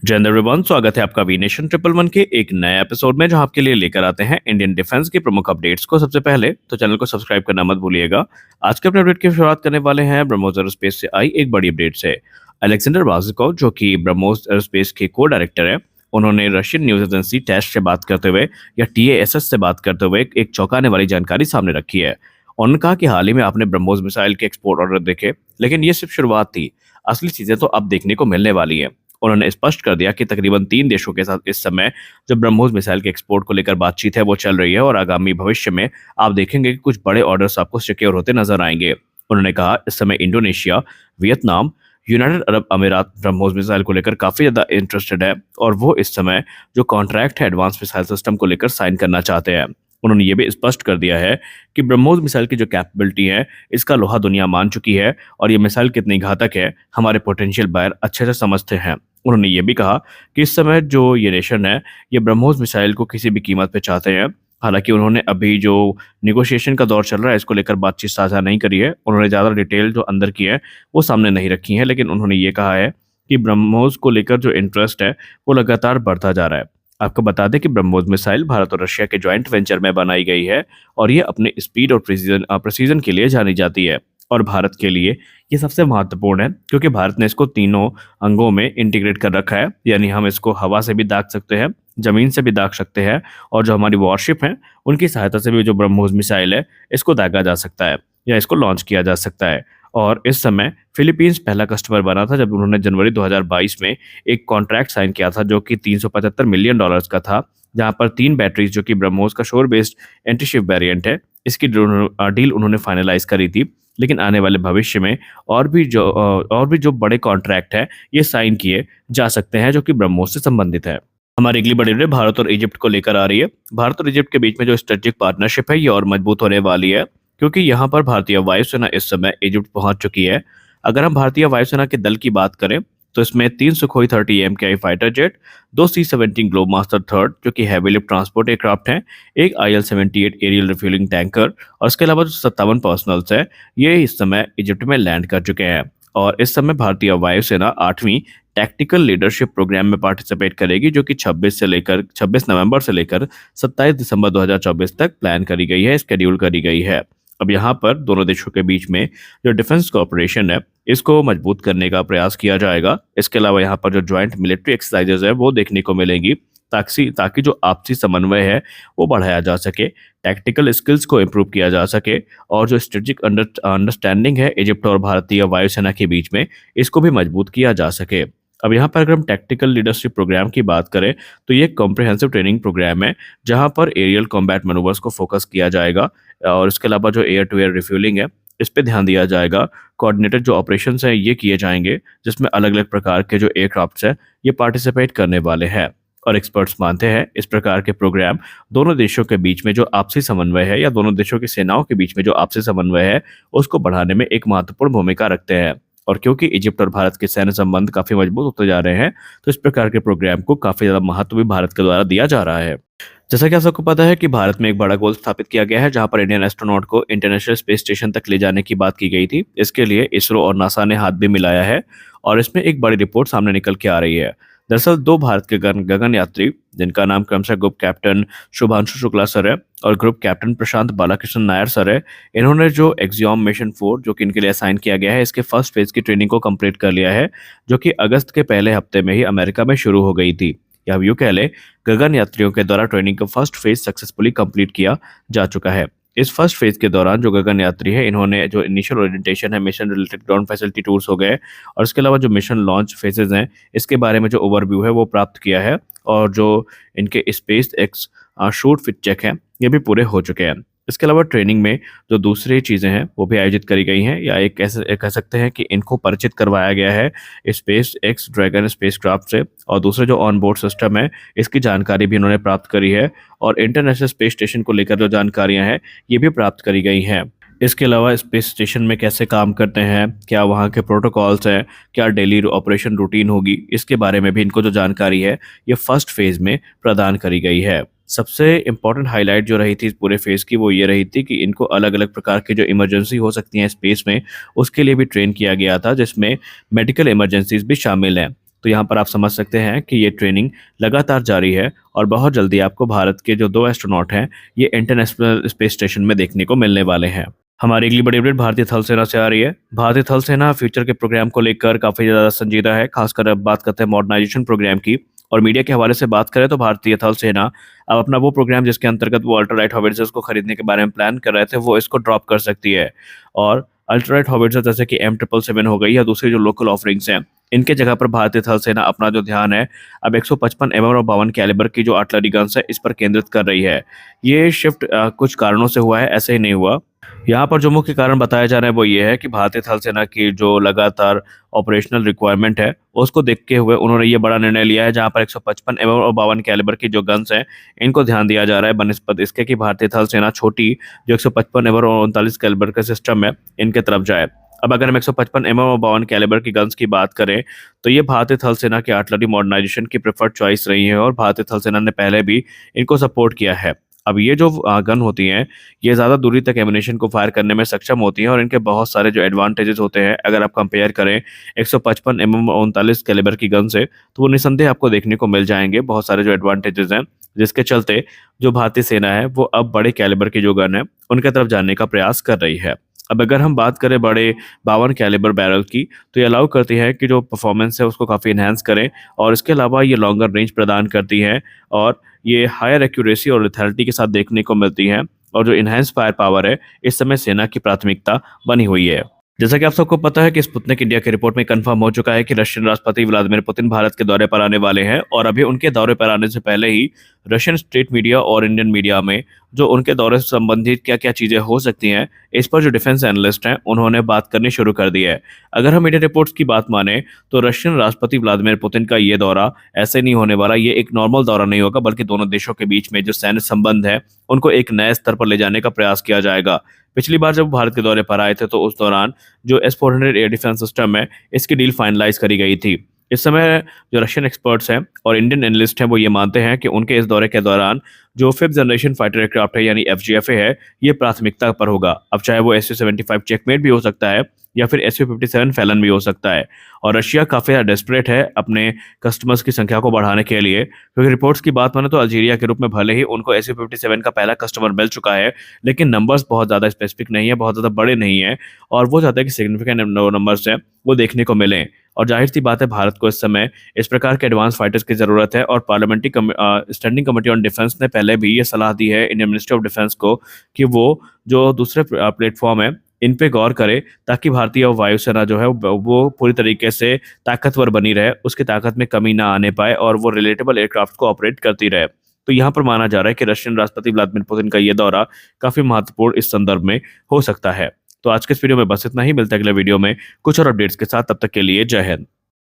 जय हिंद एवरीवन, स्वागत है आपका वी नेशन ट्रिपल वन के एक नए एपिसोड में, जहां आपके लिए लेकर आते हैं इंडियन डिफेंस की प्रमुख अपडेट्स को। सबसे पहले तो चैनल को सब्सक्राइब करना मत भूलिएगा। आज के अपने अपडेट की शुरुआत करने वाले हैं ब्रह्मोस एरोस्पेस से आई एक बड़ी अपडेट से। अलेक्जेंडर वाजिकोव, जो कि ब्रह्मोस एरोस्पेस के को डायरेक्टर है, उन्होंने रशियन न्यूज एजेंसी टेस्ट से बात करते हुए या TASS से बात करते हुए एक चौंकाने वाली जानकारी सामने रखी है। उन्होंने कहा कि हाल ही में आपने ब्रह्मोस मिसाइल के एक्सपोर्ट ऑर्डर देखे, लेकिन ये सिर्फ शुरुआत थी, असली चीजें तो अब देखने को मिलने वाली है। उन्होंने स्पष्ट कर दिया कि तकरीबन 3 देशों के साथ इस समय जो ब्रह्मोस मिसाइल के एक्सपोर्ट को लेकर बातचीत है वो चल रही है, और आगामी भविष्य में आप देखेंगे कि कुछ बड़े ऑर्डर्स आपको सिक्योर होते नजर आएंगे। उन्होंने कहा इस समय इंडोनेशिया, वियतनाम, यूनाइटेड अरब अमीरात ब्रह्मोस मिसाइल को लेकर काफी ज्यादा इंटरेस्टेड है, और वो इस समय जो कॉन्ट्रैक्ट है एडवांस मिसाइल सिस्टम को लेकर साइन करना चाहते हैं। उन्होंने ये भी स्पष्ट कर दिया है कि ब्रह्मोस मिसाइल की जो कैपेबिलिटी है, इसका लोहा दुनिया मान चुकी है, और ये मिसाइल कितनी घातक है हमारे पोटेंशियल बायर अच्छे से समझते हैं। उन्होंने ये भी कहा कि इस समय जो ये नेशन है, ये ब्रह्मोस मिसाइल को किसी भी कीमत पे चाहते हैं। हालांकि उन्होंने अभी जो निगोशिएशन का दौर चल रहा है, इसको लेकर बातचीत साझा नहीं करी है। उन्होंने ज़्यादा डिटेल जो अंदर की है वो सामने नहीं रखी है, लेकिन उन्होंने ये कहा है कि ब्रह्मोस को लेकर जो इंटरेस्ट है वो लगातार बढ़ता जा रहा है। आपको बता दें कि ब्रह्मोस मिसाइल भारत और रशिया के जॉइंट वेंचर में बनाई गई है, और ये अपने स्पीड और प्रिसीजन के लिए जानी जाती है। और भारत के लिए ये सबसे महत्वपूर्ण है, क्योंकि भारत ने इसको तीनों अंगों में इंटीग्रेट कर रखा है। यानी हम इसको हवा से भी दाग सकते हैं, जमीन से भी दाग सकते हैं, और जो हमारी वॉरशिप है उनकी सहायता से भी जो ब्रह्मोस मिसाइल है इसको दागा जा सकता है या इसको लॉन्च किया जा सकता है। और इस समय फिलीपींस पहला कस्टमर बना था, जब उन्होंने जनवरी 2022 में एक कॉन्ट्रैक्ट साइन किया था जो कि $375 मिलियन का था, जहां पर 3 बैटरीज जो कि ब्रह्मोस का शोर बेस्ड एंटीशिप वेरिएंट है, इसकी डील उन्होंने फाइनलाइज करी थी। लेकिन आने वाले भविष्य में और भी जो बड़े कॉन्ट्रैक्ट है ये साइन किए जा सकते हैं, जो कि ब्रह्मोस से संबंधित है। हमारी अगली बड़ी अपडेट भारत और इजिप्ट को लेकर आ रही है। भारत और इजिप्ट के बीच में जो स्ट्रेटेजिक पार्टनरशिप है ये और मजबूत होने वाली है, क्योंकि यहाँ पर भारतीय वायुसेना इस समय इजिप्ट पहुंच चुकी है। अगर हम भारतीय वायुसेना के दल की बात करें तो इसमें 3 Sukhoi 30 MKI fighter jet, 2 C-17 Globemaster third जो कि हैवी लिफ्ट ट्रांसपोर्ट एयरक्राफ्ट हैं, एक IL-78 एरियल रिफ्यूलिंग टैंकर, और इसके अलावा जो 57 पर्सनल्स हैं ये इस समय इजिप्ट में लैंड कर चुके हैं। और इस समय भारतीय वायुसेना 8वीं टैक्टिकल लीडरशिप प्रोग्राम में पार्टिसिपेट करेगी, जो कि 26 नवंबर से लेकर 27 दिसंबर 2024 तक प्लान करी गई है, स्केड्यूल करी गई है। अब यहाँ पर दोनों देशों के बीच में जो डिफेंस कोऑपरेशन है इसको मजबूत करने का प्रयास किया जाएगा। इसके अलावा यहाँ पर जो ज्वाइंट मिलिट्री एक्सरसाइजेज है वो देखने को मिलेंगी, ताकि जो आपसी समन्वय है वो बढ़ाया जा सके, टैक्टिकल स्किल्स को इम्प्रूव किया जा सके, और जो स्ट्रेटेजिक अंडरस्टैंडिंग है इजिप्ट और भारतीय वायुसेना के बीच में इसको भी मजबूत किया जा सके। अब यहाँ पर अगर हम टैक्टिकल लीडरशिप प्रोग्राम की बात करें तो ये एक कॉम्प्रिहेंसिव ट्रेनिंग प्रोग्राम है, जहाँ पर एरियल कॉम्बैट मैनूवर्स को फोकस किया जाएगा, और इसके अलावा जो एयर टू एयर रिफ्यूलिंग है इस पे ध्यान दिया जाएगा। कोऑर्डिनेटेड जो ऑपरेशंस हैं ये किए जाएंगे, जिसमें अलग अलग प्रकार के जो एयरक्राफ्ट्स हैं ये पार्टिसिपेट करने वाले हैं। और एक्सपर्ट्स मानते हैं इस प्रकार के प्रोग्राम दोनों देशों के बीच में जो आपसी समन्वय है, या दोनों देशों की सेनाओं के बीच में जो आपसी समन्वय है उसको बढ़ाने में एक महत्वपूर्ण भूमिका रखते हैं। और क्योंकि इजिप्ट और भारत के सैन्य संबंध काफी मजबूत होते जा रहे हैं, तो इस प्रकार के प्रोग्राम को काफी ज्यादा महत्व भी भारत के द्वारा दिया जा रहा है। जैसा कि आप सबको पता है कि भारत में एक बड़ा गोल स्थापित किया गया है, जहां पर इंडियन एस्ट्रोनॉट को इंटरनेशनल स्पेस स्टेशन तक ले जाने की बात की गई थी। इसके लिए इसरो और नासा ने हाथ भी मिलाया है, और इसमें एक बड़ी रिपोर्ट सामने निकल के आ रही है। दरअसल 2 भारत के गगन यात्री, जिनका नाम क्रमशः group captain Shubhanshu Shukla sir है और ग्रुप कैप्टन प्रशांत बालाकृष्णन नायर सर है, इन्होंने जो एक्सियोम मिशन 4 जो कि इनके लिए असाइन किया गया है, इसके फर्स्ट फेज की ट्रेनिंग को कंप्लीट कर लिया है, जो कि अगस्त के पहले हफ्ते में ही अमेरिका में शुरू हो गई थी। या यूं कह ले, गगन यात्रियों के द्वारा ट्रेनिंग का फर्स्ट फेज सक्सेसफुली कंप्लीट किया जा चुका है। इस फर्स्ट फेज के दौरान जो गगन यात्री है, इन्होंने जो इनिशियल ओरिएंटेशन है, mission related ground facility tours हो गए, और इसके अलावा जो मिशन लॉन्च फेजेज हैं इसके बारे में जो ओवरव्यू है वो प्राप्त किया है, और जो इनके SpaceX suit fit check हैं ये भी पूरे हो चुके हैं। इसके अलावा ट्रेनिंग में जो दूसरी चीज़ें हैं वो भी आयोजित करी गई हैं, या एक ऐसे कह सकते हैं कि इनको परिचित करवाया गया है स्पेस एक्स ड्रैगन स्पेसक्राफ्ट से, और दूसरे जो ऑन बोर्ड सिस्टम है इसकी जानकारी भी इन्होंने प्राप्त करी है, और इंटरनेशनल स्पेस स्टेशन को लेकर जो जानकारियां हैं ये भी प्राप्त करी गई हैं। इसके अलावा स्पेस स्टेशन में कैसे काम करते हैं, क्या वहाँ के प्रोटोकॉल्स हैं, क्या डेली ऑपरेशन रूटीन होगी, इसके बारे में भी इनको जो जानकारी है ये फर्स्ट फेज में प्रदान करी गई है। सबसे इम्पोर्टेंट हाईलाइट जो रही थी इस पूरे फेज की वो ये रही थी कि इनको अलग अलग प्रकार की जो इमरजेंसी हो सकती हैं स्पेस में उसके लिए भी ट्रेन किया गया था, जिसमें मेडिकल इमरजेंसीज भी शामिल हैं। तो यहाँ पर आप समझ सकते हैं कि ये ट्रेनिंग लगातार जारी है और बहुत जल्दी आपको भारत के जो 2 एस्ट्रोनॉट हैं, ये इंटरनेशनल स्पेस स्टेशन में देखने को मिलने वाले हैं। हमारी अगली बड़ी अपडेट भारतीय थल सेना से आ रही है। भारतीय थल सेना फ्यूचर के प्रोग्राम को लेकर काफ़ी ज़्यादा संजीदा है, खासकर अब बात करते हैं मॉडर्नाइजेशन प्रोग्राम की। और मीडिया के हवाले से बात करें तो भारतीय थल सेना अब अपना वो प्रोग्राम जिसके अंतर्गत वो अल्ट्रालाइट हॉविट्जर्स को खरीदने के बारे में प्लान कर रहे थे, वो इसको ड्रॉप कर सकती है। और अल्ट्रालाइट हॉविट्जर जैसे कि M777 हो गई या दूसरी जो लोकल ऑफरिंग्स हैं, इनके जगह पर भारतीय थल सेना अपना जो ध्यान है अब 155 mm और 52 कैलिबर की जो आर्टिलरी गन्स है इस पर केंद्रित कर रही है। ये शिफ्ट कुछ कारणों से हुआ है, ऐसे ही नहीं हुआ। यहाँ पर जो मुख्य कारण बताया जा रहा है वो ये है कि भारतीय थल सेना की जो लगातार ऑपरेशनल रिक्वायरमेंट है उसको देखते हुए उन्होंने ये बड़ा निर्णय लिया है, जहाँ पर 155 mm और 52 कैलिबर की जो गन्स हैं इनको ध्यान दिया जा रहा है बनिस्बत इसके कि भारतीय थल सेना छोटी जो 155 mm और 39 कैलिबर का सिस्टम है इनके तरफ जाए। अब अगर हम 155 mm और 52 कैलिबर की गन्स की बात करें तो ये भारतीय थल सेना की आर्टिलरी मॉडर्नाइजेशन की प्रेफर्ड चॉइस रही है और भारतीय थल सेना ने पहले भी इनको सपोर्ट किया है। अब ये जो गन होती हैं, ये ज़्यादा दूरी तक एमुनेशन को फायर करने में सक्षम होती हैं और इनके बहुत सारे जो एडवांटेजेस होते हैं, अगर आप कंपेयर करें 155 mm और 39 कैलिबर की गन से, तो वो निसंदेह आपको देखने को मिल जाएंगे बहुत सारे जो एडवांटेजेस हैं, जिसके चलते जो भारतीय सेना है वो अब बड़े कैलिबर की जो गन है उनके तरफ जाने का प्रयास कर रही है। अब अगर हम बात करें बड़े 52 कैलिबर बैरल की, तो ये अलाउ करती है कि जो परफॉर्मेंस है उसको काफ़ी इन्हांस करें और इसके अलावा ये लॉन्गर रेंज प्रदान करती हैं और ये हायर एक्यूरेसी और लेथैलिटी के साथ देखने को मिलती हैं और जो इन्हांस फायर पावर है इस समय सेना की प्राथमिकता बनी हुई है। जैसा कि आप सबको पता है कि स्पुतनिक इंडिया की रिपोर्ट में कंफर्म हो चुका है कि रशियन राष्ट्रपति व्लादिमीर पुतिन भारत के दौरे पर आने वाले हैं और अभी उनके दौरे पर आने से पहले ही रशियन स्टेट मीडिया और इंडियन मीडिया में जो उनके दौरे से संबंधित क्या क्या चीज़ें हो सकती हैं इस पर जो डिफेंस एनालिस्ट हैं उन्होंने बात करनी शुरू कर दी है। अगर हम मीडिया रिपोर्ट्स की बात माने तो रशियन राष्ट्रपति व्लादिमीर पुतिन का ये दौरा ऐसे नहीं होने वाला, ये एक नॉर्मल दौरा नहीं होगा बल्कि दोनों देशों के बीच में जो सैन्य संबंध है उनको एक नए स्तर पर ले जाने का प्रयास किया जाएगा। पिछली बार जब भारत के दौरे पर आए थे तो उस दौरान जो S-400 एयर डिफेंस सिस्टम है इसकी डील फाइनलाइज करी गई थी। इस समय जो रशियन एक्सपर्ट्स हैं और इंडियन एनालिस्ट हैं वो ये मानते हैं कि उनके इस दौरे के दौरान जो 5th जनरेशन फाइटर एयरक्राफ्ट है यानी FGFA है, ये प्राथमिकता पर होगा। अब चाहे वो Su-75 चेकमेट भी हो सकता है या फिर Su-57 फैलन भी हो सकता है। और रशिया काफ़ी ज़्यादा डेस्परेट है अपने कस्टमर्स की संख्या को बढ़ाने के लिए, क्योंकि रिपोर्ट्स की बात माने तो अल्जीरिया के रूप में भले ही उनको Su-57 का पहला कस्टमर मिल चुका है, लेकिन नंबर्स बहुत ज़्यादा स्पेसिफिक नहीं है, बहुत ज़्यादा बड़े नहीं हैं और वो चाहते हैं कि सिग्निफिकेंट नंबर्स हैं वो देखने को मिलें। और जाहिर सी बात है भारत को इस समय इस प्रकार के एडवांस फाइटर्स की ज़रूरत है और parliamentary standing committee on defence ने पहले भी ये सलाह दी है इंडियन मिनिस्ट्री ऑफ डिफेंस को कि वो जो दूसरे प्लेटफॉर्म है इन पे गौर करे ताकि भारतीय वायुसेना जो है वो पूरी तरीके से ताकतवर बनी रहे, उसकी ताकत में कमी ना आने पाए और वो रिलेटेबल एयरक्राफ्ट को ऑपरेट करती रहे। तो यहाँ पर माना जा रहा है कि रशियन राष्ट्रपति व्लादिमीर पुतिन का ये दौरा काफ़ी महत्वपूर्ण इस संदर्भ में हो सकता है। तो आज के इस वीडियो में बस इतना ही, मिलता है अगले वीडियो में कुछ और अपडेट्स के साथ, तब तक के लिए जय हिंद।